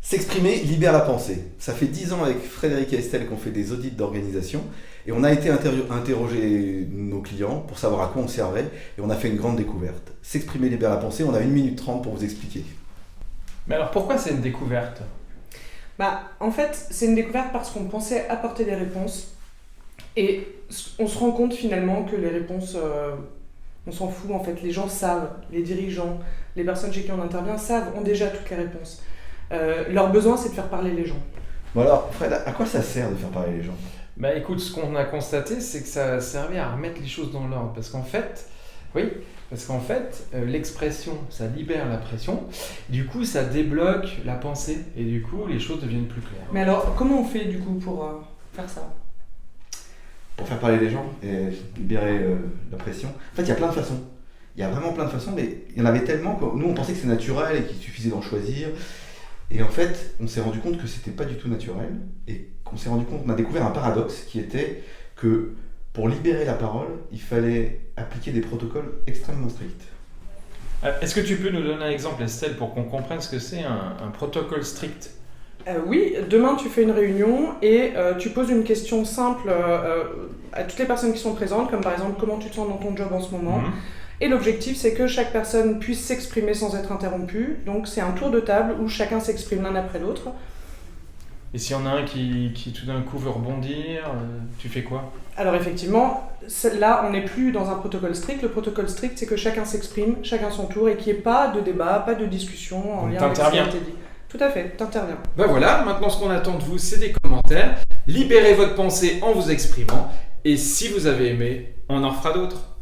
S'exprimer libère la pensée. Ça fait 10 ans avec Frédéric et Estelle qu'on fait des audits d'organisation et on a été interroger nos clients pour savoir à quoi on servait et on a fait une grande découverte. S'exprimer libère la pensée, on a 1 minute 30 pour vous expliquer. Mais alors pourquoi c'est une découverte ? En fait, c'est une découverte parce qu'on pensait apporter des réponses et on se rend compte finalement que les réponses, on s'en fout en fait. Les gens savent, les dirigeants, les personnes chez qui on intervient savent, ont déjà toutes les réponses. Leur besoin, c'est de faire parler les gens. Bon alors, Fred, à quoi ça sert de faire parler les gens ? Écoute, ce qu'on a constaté, c'est que ça servait à remettre les choses dans l'ordre. Parce qu'en fait, l'expression, ça libère la pression. Du coup, ça débloque la pensée. Et du coup, les choses deviennent plus claires. Mais alors, comment on fait du coup pour faire ça ? Pour faire parler les gens et libérer la pression. En fait, il y a plein de façons. Il y a vraiment plein de façons, mais il y en avait tellement que nous, on pensait que c'était naturel et qu'il suffisait d'en choisir. Et en fait, on s'est rendu compte que c'était pas du tout naturel et on a découvert un paradoxe qui était que pour libérer la parole, il fallait appliquer des protocoles extrêmement stricts. Est-ce que tu peux nous donner un exemple, Estelle, pour qu'on comprenne ce que c'est un protocole strict ? Oui, demain tu fais une réunion et tu poses une question simple à toutes les personnes qui sont présentes, comme par exemple comment tu te sens dans ton job en ce moment. Et l'objectif, c'est que chaque personne puisse s'exprimer sans être interrompue. Donc c'est un tour de table où chacun s'exprime l'un après l'autre. Et s'il y en a un qui tout d'un coup veut rebondir, tu fais quoi ? Alors effectivement, là on n'est plus dans un protocole strict. Le protocole strict, c'est que chacun s'exprime, chacun son tour, et qu'il n'y ait pas de débat, pas de discussion en lien avec ce qui a été dit. Tout à fait, t'interviens. Voilà, maintenant ce qu'on attend de vous, c'est des commentaires. Libérez votre pensée en vous exprimant. Et si vous avez aimé, on en refera d'autres.